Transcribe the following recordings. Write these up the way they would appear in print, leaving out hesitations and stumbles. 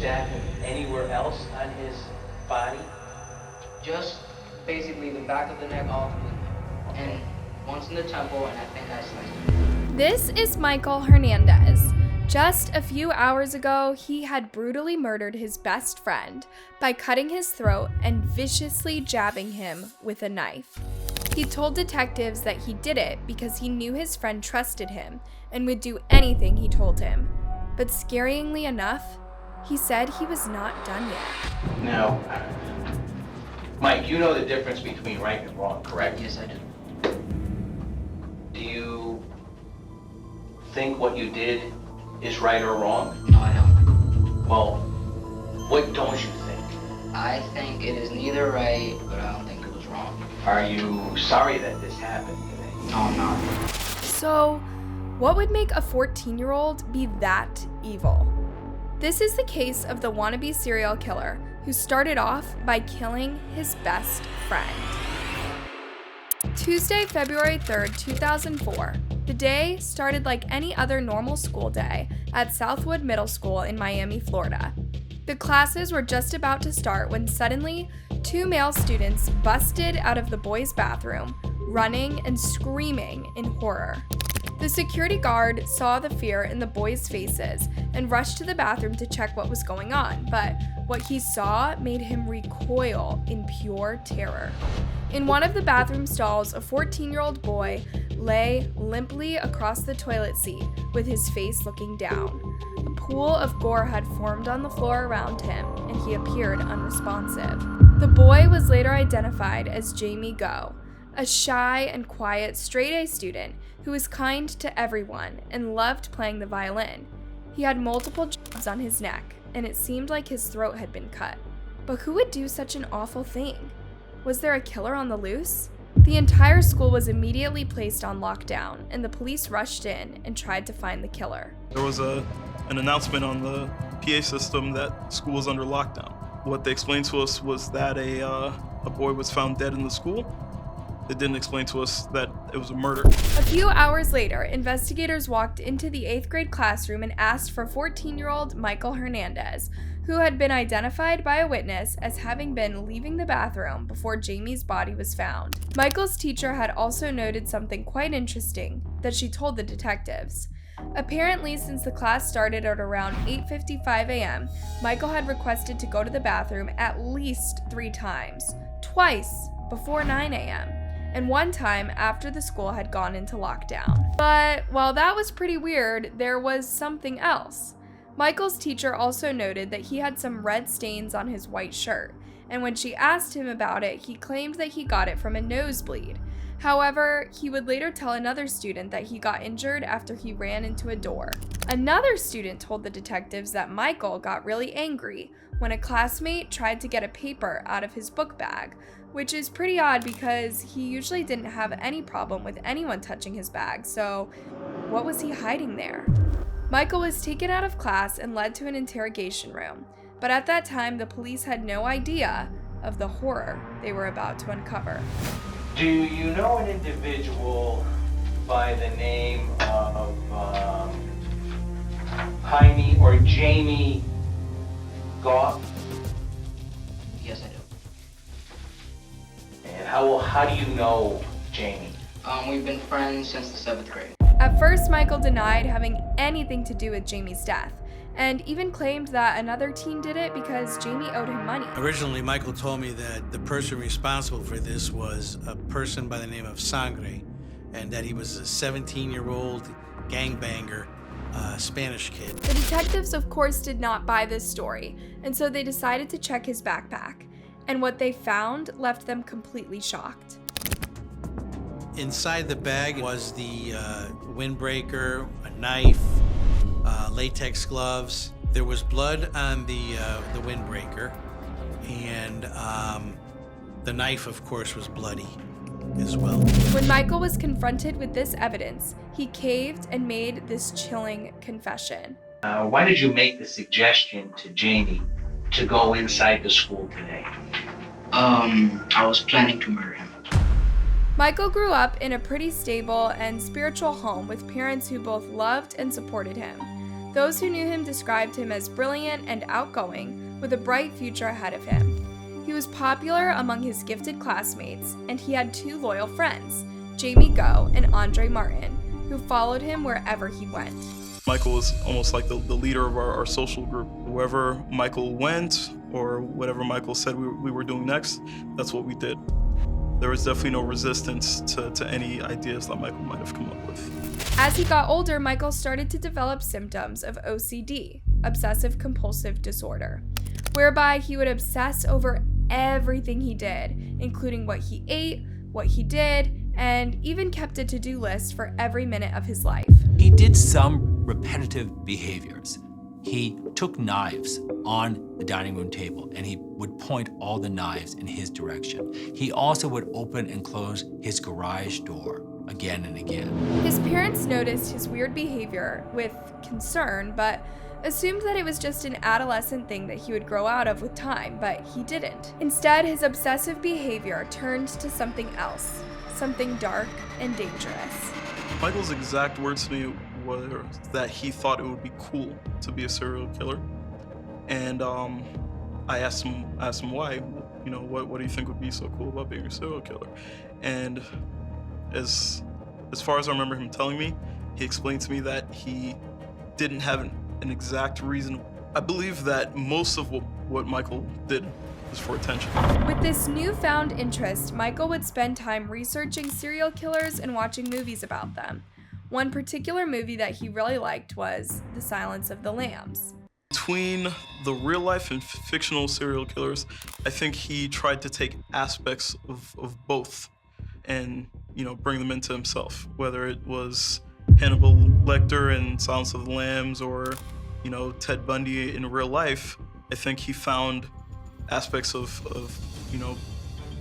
stab him anywhere else on his body? Just basically the back of the neck off, and once in the temple, and I think I sliced him. This is Michael Hernandez. Just a few hours ago, he had brutally murdered his best friend by cutting his throat and viciously jabbing him with a knife. He told detectives that he did it because he knew his friend trusted him and would do anything he told him. But scaringly enough, he said he was not done yet. Now, Mike, you know the difference between right and wrong, correct? Yes, I do. Do you think what you did is right or wrong? No, I don't. Well, what don't you think? I think it is neither right, but I don't think it was wrong. Are you sorry that this happened today? No, I'm not. So, what would make a 14-year-old be that evil? This is the case of the wannabe serial killer who started off by killing his best friend. Tuesday, February 3rd, 2004. The day started like any other normal school day at Southwood Middle School in Miami, Florida. The classes were just about to start when suddenly 2 male students busted out of the boys' bathroom, running and screaming in horror. The security guard saw the fear in the boys' faces and rushed to the bathroom to check what was going on, but what he saw made him recoil in pure terror. In one of the bathroom stalls, a 14-year-old boy lay limply across the toilet seat with his face looking down. A pool of gore had formed on the floor around him, and he appeared unresponsive. The boy was later identified as Jamie Go, a shy and quiet straight-A student who was kind to everyone and loved playing the violin. He had multiple jabs on his neck, and it seemed like his throat had been cut. But who would do such an awful thing? Was there a killer on the loose? The entire school was immediately placed on lockdown, and the police rushed in and tried to find the killer. There was an announcement on the PA system that school was under lockdown. What they explained to us was that a boy was found dead in the school. They didn't explain to us that it was a murder. A few hours later, investigators walked into the 8th grade classroom and asked for 14-year-old Michael Hernandez, who had been identified by a witness as having been leaving the bathroom before Jamie's body was found. Michael's teacher had also noted something quite interesting that she told the detectives. Apparently, since the class started at around 8:55 a.m., Michael had requested to go to the bathroom at least 3 times, twice before 9 a.m., and 1 time after the school had gone into lockdown. But while that was pretty weird, there was something else. Michael's teacher also noted that he had some red stains on his white shirt, and when she asked him about it, he claimed that he got it from a nosebleed. However, he would later tell another student that he got injured after he ran into a door. Another student told the detectives that Michael got really angry when a classmate tried to get a paper out of his book bag, which is pretty odd because he usually didn't have any problem with anyone touching his bag, so what was he hiding there? Michael was taken out of class and led to an interrogation room, but at that time the police had no idea of the horror they were about to uncover. Do you know an individual by the name of Jaime or Jamie Goff? Yes, I do. And how do you know Jamie? We've been friends since the 7th grade. At first, Michael denied having anything to do with Jamie's death, and even claimed that another teen did it because Jamie owed him money. Originally, Michael told me that the person responsible for this was a person by the name of Sangre, and that he was a 17-year-old gangbanger, Spanish kid. The detectives, of course, did not buy this story, and so they decided to check his backpack, and what they found left them completely shocked. Inside the bag was the windbreaker, a knife, latex gloves. There was blood on the windbreaker, and the knife, of course, was bloody as well. When Michael was confronted with this evidence, he caved and made this chilling confession. Why did you make the suggestion to Jamie to go inside the school today? I was planning to murder him. Michael grew up in a pretty stable and spiritual home with parents who both loved and supported him. Those who knew him described him as brilliant and outgoing, with a bright future ahead of him. He was popular among his gifted classmates, and he had 2 loyal friends, Jamie Go and Andre Martin, who followed him wherever he went. Michael was almost like the leader of our social group. Wherever Michael went, or whatever Michael said we were doing next, that's what we did. There was definitely no resistance to any ideas that Michael might have come up with. As he got older, Michael started to develop symptoms of OCD, obsessive compulsive disorder, whereby he would obsess over everything he did, including what he ate, what he did, and even kept a to-do list for every minute of his life. He did some repetitive behaviors. He took knives on the dining room table and he would point all the knives in his direction. He also would open and close his garage door again and again. His parents noticed his weird behavior with concern, but assumed that it was just an adolescent thing that he would grow out of with time, but he didn't. Instead, his obsessive behavior turned to something else, something dark and dangerous. Michael's exact words to me were that he thought it would be cool to be a serial killer. And I asked him why. You know, what do you think would be so cool about being a serial killer? And as far as I remember him telling me, he explained to me that he didn't have an exact reason. I believe that most of what Michael did was for attention. With this newfound interest, Michael would spend time researching serial killers and watching movies about them. One particular movie that he really liked was The Silence of the Lambs. Between the real life and fictional serial killers, I think he tried to take aspects of both and, you know, bring them into himself, whether it was Hannibal Lecter in Silence of the Lambs or, you know, Ted Bundy in real life. I think he found aspects of you know,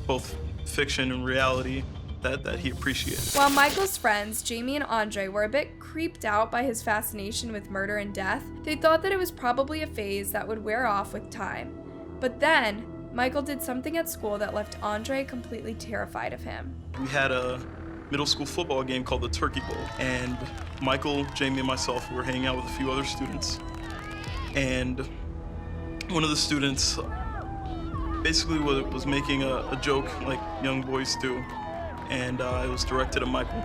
both fiction and reality that he appreciated. While Michael's friends, Jamie and Andre, were a bit creeped out by his fascination with murder and death, they thought that it was probably a phase that would wear off with time. But then, Michael did something at school that left Andre completely terrified of him. We had a middle school football game called the Turkey Bowl, and Michael, Jamie, and myself were hanging out with a few other students. And one of the students basically was making a joke like young boys do, and it was directed at Michael.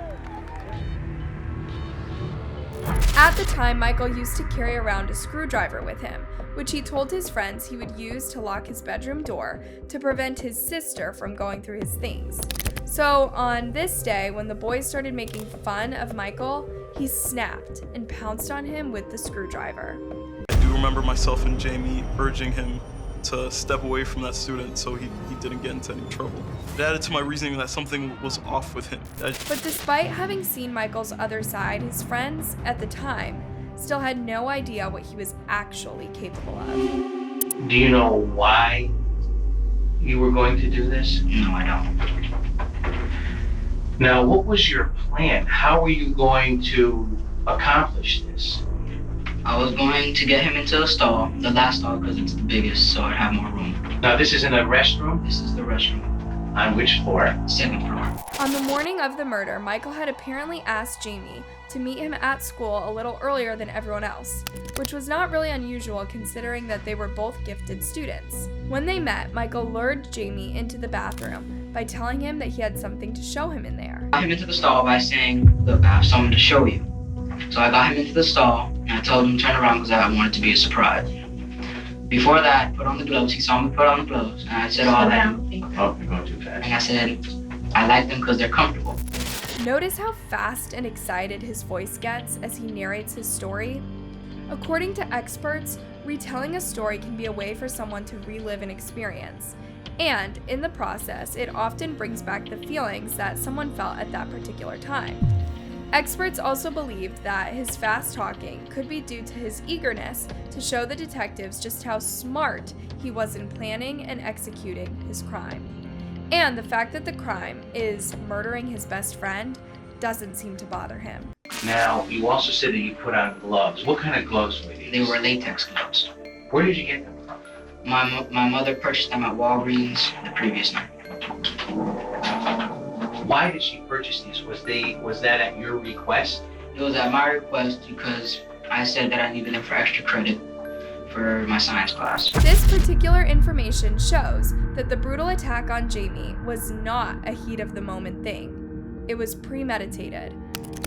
At the time, Michael used to carry around a screwdriver with him, which he told his friends he would use to lock his bedroom door to prevent his sister from going through his things. So on this day, when the boys started making fun of Michael, he snapped and pounced on him with the screwdriver. I do remember myself and Jamie urging him to step away from that student so he didn't get into any trouble. It added to my reasoning that something was off with him. But despite having seen Michael's other side, his friends at the time still had no idea what he was actually capable of. Do you know why you were going to do this? No, I don't. Now, what was your plan? How were you going to accomplish this? I was going to get him into the stall, the last stall, because it's the biggest, so I'd have more room. Now, this is in a restroom? This is the restroom, On which floor? 2nd floor. On the morning of the murder, Michael had apparently asked Jamie to meet him at school a little earlier than everyone else, which was not really unusual considering that they were both gifted students. When they met, Michael lured Jamie into the bathroom by telling him that he had something to show him in there. I got him into the stall by saying, "Look, I have something to show you." So I got him into the stall, and I told him to turn around because I wanted it to be a surprise. Before that, I put on the gloves. He saw me put on the gloves, and I said, "Oh, I like them." Oh, you're going too fast. And I said, "I like them because they're comfortable." Notice how fast and excited his voice gets as he narrates his story? According to experts, retelling a story can be a way for someone to relive an experience. And in the process, it often brings back the feelings that someone felt at that particular time. Experts also believed that his fast talking could be due to his eagerness to show the detectives just how smart he was in planning and executing his crime. And the fact that the crime is murdering his best friend doesn't seem to bother him. Now, you also said that you put on gloves. What kind of gloves were these? They were latex gloves. Where did you get them from? My mother purchased them at Walgreens the previous night. Why did she purchase these? Was that at your request? It was at my request because I said that I needed them for extra credit for my science class. This particular information shows that the brutal attack on Jamie was not a heat of the moment thing. It was premeditated.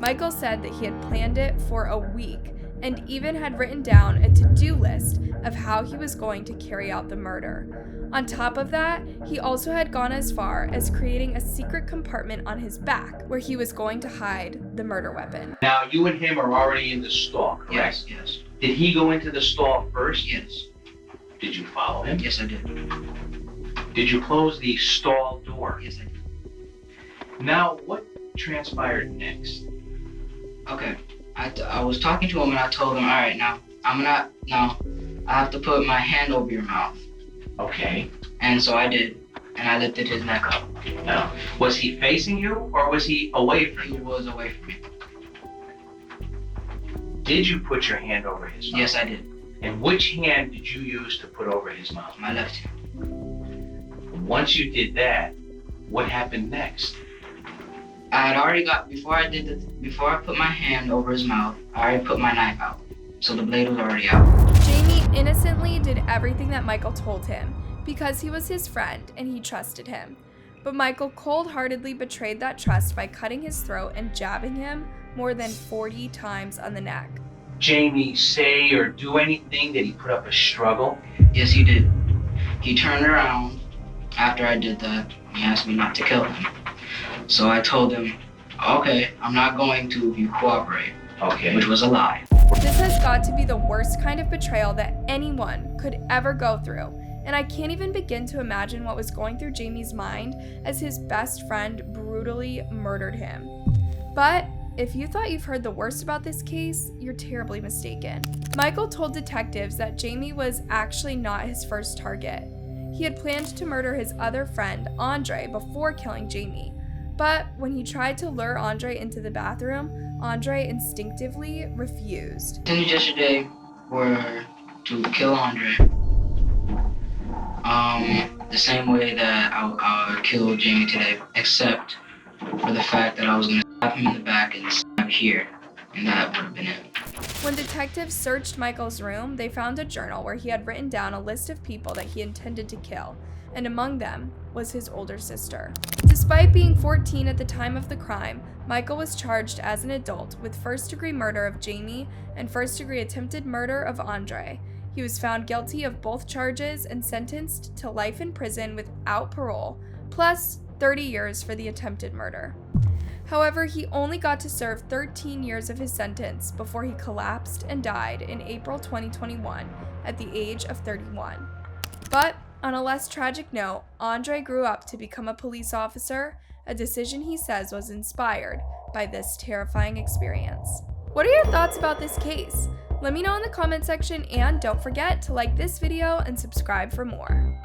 Michael said that he had planned it for a week and even had written down a to-do list of how he was going to carry out the murder. On top of that, he also had gone as far as creating a secret compartment on his back where he was going to hide the murder weapon. Now, you and him are already in the stall, correct? Yes, yes, Did he go into the stall first? yes, Did you follow him? yes I did. Did you close the stall door? Yes I did. Now, what transpired next? Okay, I was talking to him and I told him, all right, now I have to put my hand over your mouth. Okay. And so I did, and I lifted his neck up. Now, was he facing you or was he away from He you? was away from me. Did you put your hand over his mouth? Yes, I did. And which hand did you use to put over his mouth? My left hand. Once you did that, what happened next? I had already before I put my hand over his mouth, I already put my knife out. So the blade was already out. Jamie innocently did everything that Michael told him because he was his friend and he trusted him. But Michael cold-heartedly betrayed that trust by cutting his throat and jabbing him more than 40 times on the neck. Jamie say or do anything? Did he put up a struggle? Yes, he did. He turned around after I did that. He asked me not to kill him. So I told him, okay, I'm not going to if you cooperate. Okay. Which was a lie. This has got to be the worst kind of betrayal that anyone could ever go through, and I can't even begin to imagine what was going through Jamie's mind as his best friend brutally murdered him. But if you thought you've heard the worst about this case, you're terribly mistaken. Michael told detectives that Jamie was actually not his first target. He had planned to murder his other friend, Andre, before killing Jamie. But when he tried to lure Andre into the bathroom, Andre instinctively refused. Intentions yesterday were to kill Andre. The same way that I would kill Jamie today, except for the fact that I was going to stab him in the back and stab here, and that would have been it. When detectives searched Michael's room, they found a journal where he had written down a list of people that he intended to kill, and among them was his older sister. Despite being 14 at the time of the crime, Michael was charged as an adult with first-degree murder of Jamie and first-degree attempted murder of Andre. He was found guilty of both charges and sentenced to life in prison without parole, plus 30 years for the attempted murder. However, he only got to serve 13 years of his sentence before he collapsed and died in April 2021 at the age of 31. But on a less tragic note, Andre grew up to become a police officer, a decision he says was inspired by this terrifying experience. What are your thoughts about this case? Let me know in the comment section, and don't forget to like this video and subscribe for more.